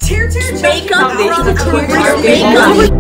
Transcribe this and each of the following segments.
Tir Tir Makeup from Foundation. Makeup.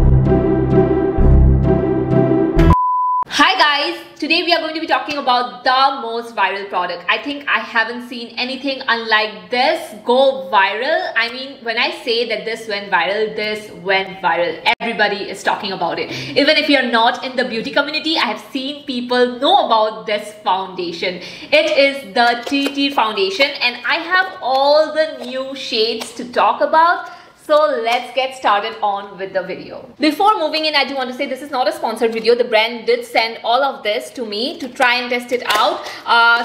Hi guys, today we are going to be talking about the most viral product. I think I haven't seen anything unlike this go viral. I mean, when I say that this went viral, everybody is talking about it. Even if you're not in the beauty community, I have seen people know about this foundation. It is the Tir Tir Foundation and I have all the new shades to talk about. So let's get started on with the video. Before moving in, I do want to say this is not a sponsored video. The brand did send all of this to me to try and test it out.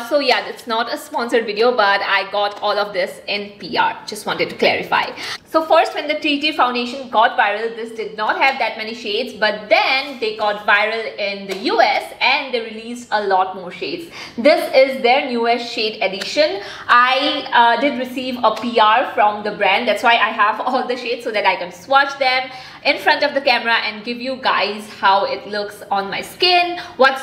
So yeah, it's not a sponsored video, but I got all of this in PR. Just wanted to clarify. So first, when the Tir Tir Foundation got viral, this did not have that many shades, but then they got viral in the US and they released a lot more shades. This is their newest shade edition. I did receive a PR from the brand. That's why I have all the shades so that I can swatch them in front of the camera and give you guys how it looks on my skin, what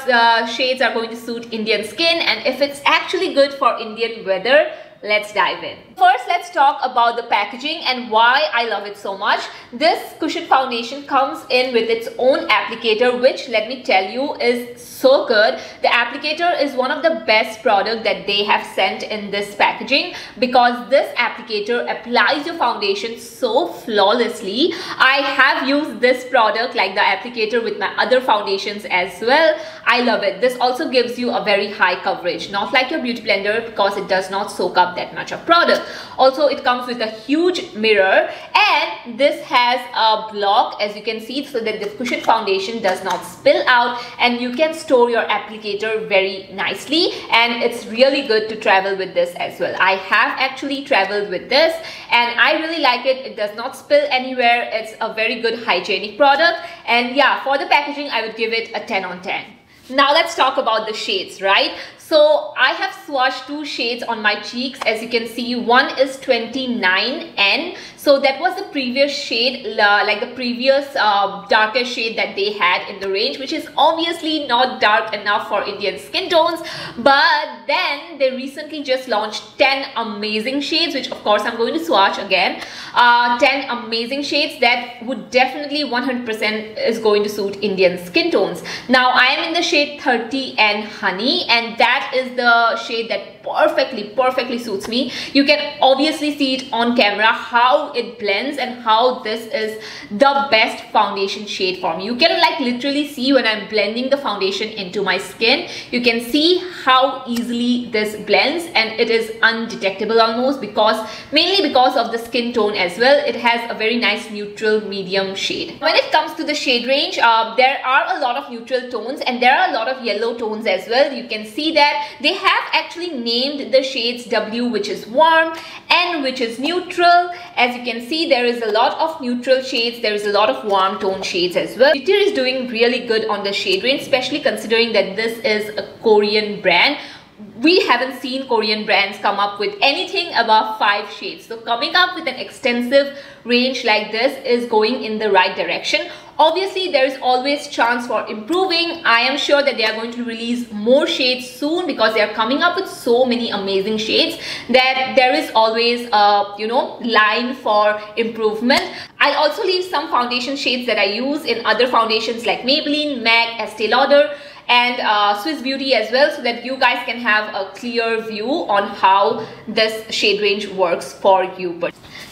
shades are going to suit Indian skin, and if it's actually good for Indian weather. Let's dive in. First, let's talk about the packaging and why I love it so much. This cushion foundation comes in with its own applicator, which, let me tell you, is so good. The applicator is one of the best products that they have sent in this packaging because this applicator applies your foundation so flawlessly. I have used this product like the applicator with my other foundations as well. I love it. This also gives you a very high coverage, not like your beauty blender because it does not soak up that much of product. Also, it comes with a huge mirror and this has a block, as you can see, so that the cushion foundation does not spill out and you can store your applicator very nicely, and it's really good to travel with this as well. I have actually traveled with this and I really like it. It does not spill anywhere. It's a very good hygienic product, and yeah, for the packaging I would give it a 10 on 10. Now let's talk about the shades, right? So I have swatched two shades on my cheeks. As you can see, one is 29N. So that was the previous shade, like the previous darker shade that they had in the range, which is obviously not dark enough for Indian skin tones. But then they recently just launched 10 amazing shades, which of course I'm going to swatch again. 10 amazing shades that would definitely 100% is going to suit Indian skin tones. Now I am in the shade 30N Honey, and that is the shade that perfectly suits me. You can obviously see it on camera how it blends and how this is the best foundation shade for me. You can like literally see when I'm blending the foundation into my skin. You can see how easily this blends and it is undetectable almost, mainly because of the skin tone as well. It has a very nice neutral medium shade. When it comes to the shade range, there are a lot of neutral tones and there are a lot of yellow tones as well. You can see that they have actually named the shades W, which is warm, N, which is neutral. As you can see, there is a lot of neutral shades, there is a lot of warm tone shades as well. Tir Tir is doing really good on the shade range, especially considering that this is a Korean brand. We haven't seen Korean brands come up with anything above 5 shades. So coming up with an extensive range like this is going in the right direction. Obviously, there is always chance for improving. I am sure that they are going to release more shades soon because they are coming up with so many amazing shades that there is always a, line for improvement. I'll also leave some foundation shades that I use in other foundations like Maybelline, MAC, Estee Lauder, and Swiss Beauty as well, so that you guys can have a clear view on how this shade range works for you.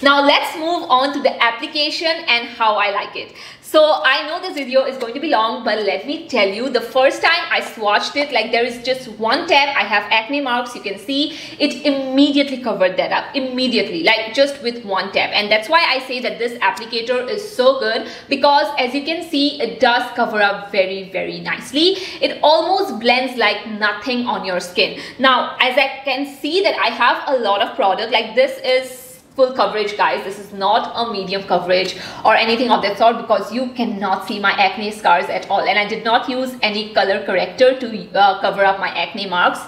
Now let's move on to the application and how I like it. So I know this video is going to be long, but let me tell you, the first time I swatched it, like there is just one tap. I have acne marks, you can see it immediately covered that up, immediately, like just with one tap. And that's why I say that this applicator is so good, because as you can see, it does cover up very nicely. It almost blends like nothing on your skin. Now, as I can see that I have a lot of product, like this is full coverage, guys. This is not a medium coverage or anything of that sort, because you cannot see my acne scars at all, and I did not use any color corrector to cover up my acne marks.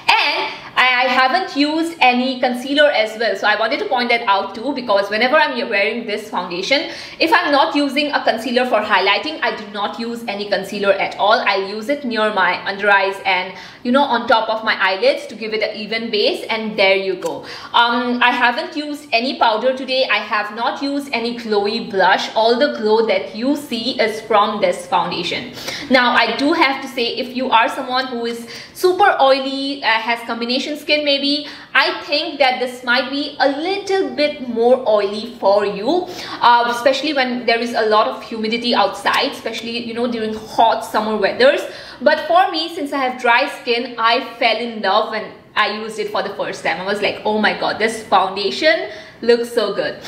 And I haven't used any concealer as well, so I wanted to point that out too, because whenever I'm wearing this foundation, if I'm not using a concealer for highlighting, I do not use any concealer at all. I'll use it near my under eyes and, you know, on top of my eyelids to give it an even base, and there you go. I haven't used any powder today. I have not used any glowy blush. All the glow that you see is from this foundation. Now, I do have to say, if you are someone who is super oily, has combination skin maybe, I think that this might be a little bit more oily for you, especially when there is a lot of humidity outside, especially, you know, during hot summer weathers. But for me, since I have dry skin, I fell in love when I used it for the first time. I was like, oh my god, this foundation looks so good.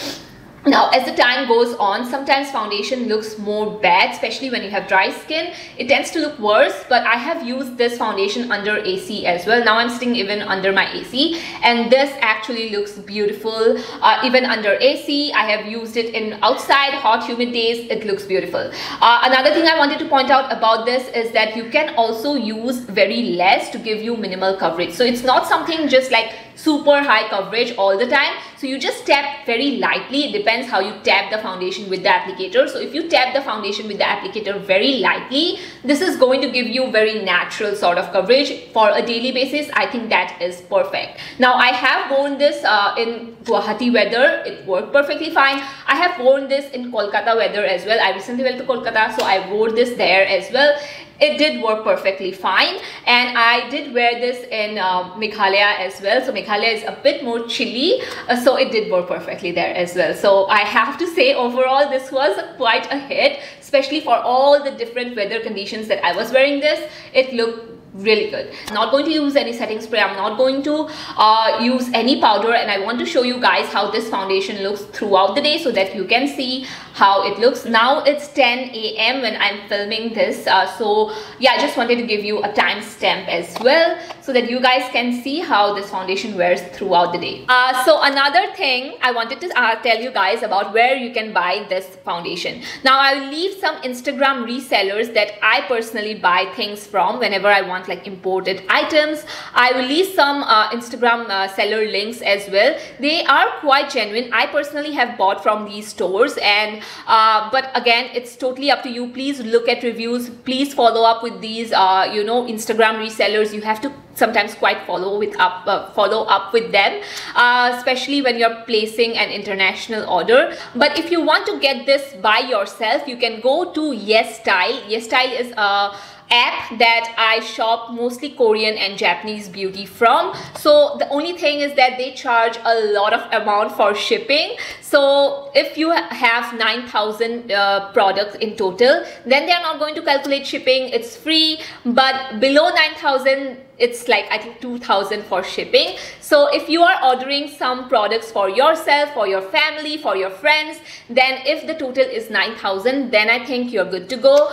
Now, as the time goes on, sometimes foundation looks more bad, especially when you have dry skin. It tends to look worse, but I have used this foundation under AC as well. Now I'm sitting even under my AC, and this actually looks beautiful. Even under AC, I have used it in outside hot humid days. It looks beautiful. Another thing I wanted to point out about this is that you can also use very less to give you minimal coverage. So it's not something just like super high coverage all the time. So you just tap very lightly. It depends how you tap the foundation with the applicator. So if you tap the foundation with the applicator very lightly, this is going to give you very natural sort of coverage for a daily basis. I think that is perfect. Now, I have worn this in Guwahati weather. It worked perfectly fine. I have worn this in Kolkata weather as well. I recently went to Kolkata, so I wore this there as well. It did work perfectly fine, and I did wear this in Meghalaya as well. So Meghalaya is a bit more chilly, so it did work perfectly there as well. So I have to say, overall this was quite a hit, especially for all the different weather conditions that I was wearing this. It looked really good. I'm not going to use any setting spray. I'm not going to use any powder, and I want to show you guys how this foundation looks throughout the day so that you can see how it looks. Now it's 10 AM when I'm filming this, so yeah, I just wanted to give you a timestamp as well so that you guys can see how this foundation wears throughout the day. So another thing I wanted to tell you guys about where you can buy this foundation. Now, I will leave some Instagram resellers that I personally buy things from whenever I want like imported items. I will leave some Instagram seller links as well. They are quite genuine. I personally have bought from these stores, and but again, it's totally up to you. Please look at reviews. Please follow up with these you know, Instagram resellers. You have to sometimes quite follow up with them, especially when you're placing an international order. But if you want to get this by yourself, you can go to Yesstyle. Yesstyle is a app that I shop mostly Korean and Japanese beauty from. So the only thing is that they charge a lot of amount for shipping. So if you have 9,000 products in total, then they are not going to calculate shipping. It's free, but below 9,000, it's like I think 2,000 for shipping. So if you are ordering some products for yourself, for your family, for your friends, then if the total is 9,000, then I think you're good to go,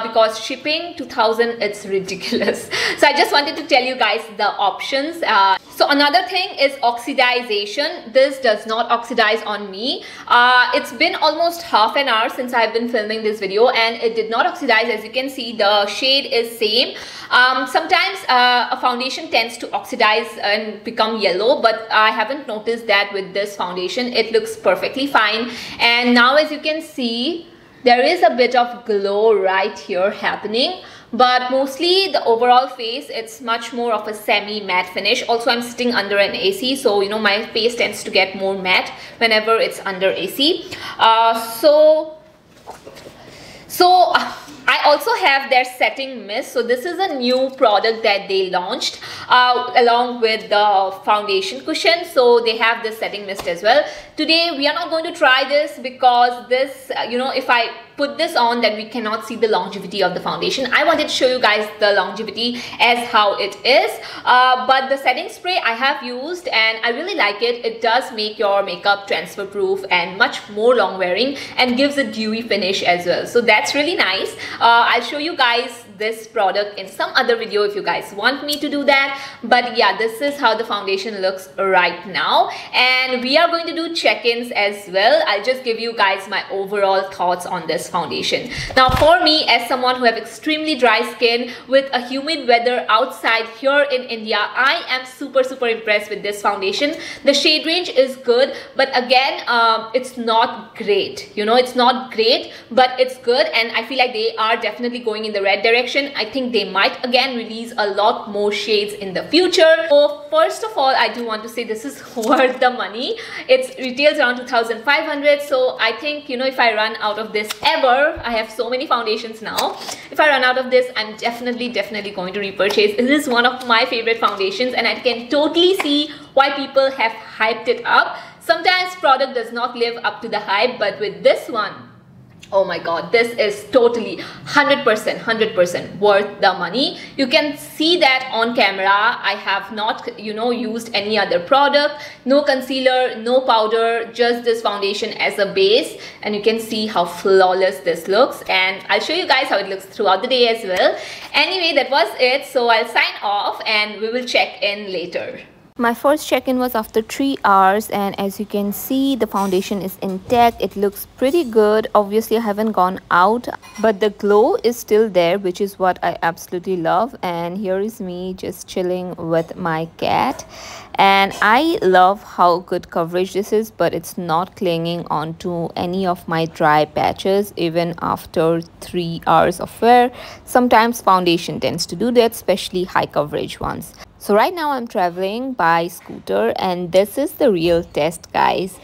because shipping 2,000, it's ridiculous. So I just wanted to tell you guys the options. So another thing is oxidization. This does not oxidize on me. It's been almost half an hour since I've been filming this video, and it did not oxidize. As you can see, the shade is same. Sometimes a foundation tends to oxidize and become yellow, but I haven't noticed that with this foundation. It looks perfectly fine, and now as you can see, there is a bit of glow right here happening, but mostly the overall face, it's much more of a semi matte finish. Also, I'm sitting under an AC, so you know, my face tends to get more matte whenever it's under AC. So I also have their setting mist. So this is a new product that they launched along with the foundation cushion. So they have this setting mist as well. Today we are not going to try this because this, you know, if I put this on, then we cannot see the longevity of the foundation. I wanted to show you guys the longevity as how it is. But the setting spray I have used, and I really like it. It does make your makeup transfer proof and much more long wearing, and gives a dewy finish as well. So that's really nice. I'll show you guys this product in some other video if you guys want me to do that. But yeah, this is how the foundation looks right now, and we are going to do check-ins as well. I'll just give you guys my overall thoughts on this foundation. Now for me, as someone who have extremely dry skin with a humid weather outside here in India, I am super impressed with this foundation. The shade range is good, but again, it's not great. You know, it's not great, but it's good, and I feel like they are definitely going in the right direction. I think they might again release a lot more shades in the future. So first of all, I do want to say this is worth the money. It retails around 2,500. So I think, you know, if I run out of this ever, I have so many foundations now. If I run out of this, I'm definitely going to repurchase. This is one of my favorite foundations, and I can totally see why people have hyped it up. Sometimes product does not live up to the hype, but with this one, oh my god, this is totally 100% worth the money. You can see that on camera. I have not, you know, used any other product. No concealer, no powder, just this foundation as a base, and you can see how flawless this looks, and I'll show you guys how it looks throughout the day as well. Anyway, that was it. So I'll sign off and we will check in later. My first check-in was after 3 hours, and as you can see, the foundation is intact. It looks pretty good. Obviously, I haven't gone out, but the glow is still there, which is what I absolutely love. And here is me just chilling with my cat. And I love how good coverage this is, but it's not clinging onto any of my dry patches even after 3 hours of wear. Sometimes foundation tends to do that, especially high coverage ones. So right now I'm traveling by scooter, and this is the real test, guys.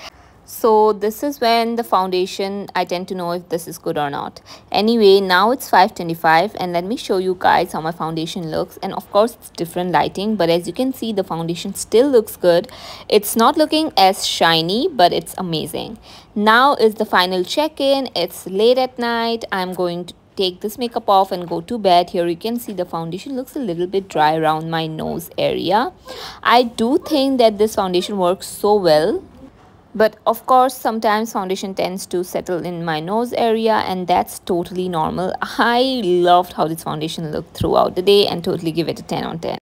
So this is when the foundation, I tend to know if this is good or not. Anyway, now it's 5:25, and let me show you guys how my foundation looks. And of course, it's different lighting, but as you can see, the foundation still looks good. It's not looking as shiny, but it's amazing. Now is the final check-in. It's late at night. I'm going to take this makeup off and go to bed. Here you can see the foundation looks a little bit dry around my nose area. I do think that this foundation works so well, but of course sometimes foundation tends to settle in my nose area, and that's totally normal. I loved how this foundation looked throughout the day and totally give it a 10 on 10.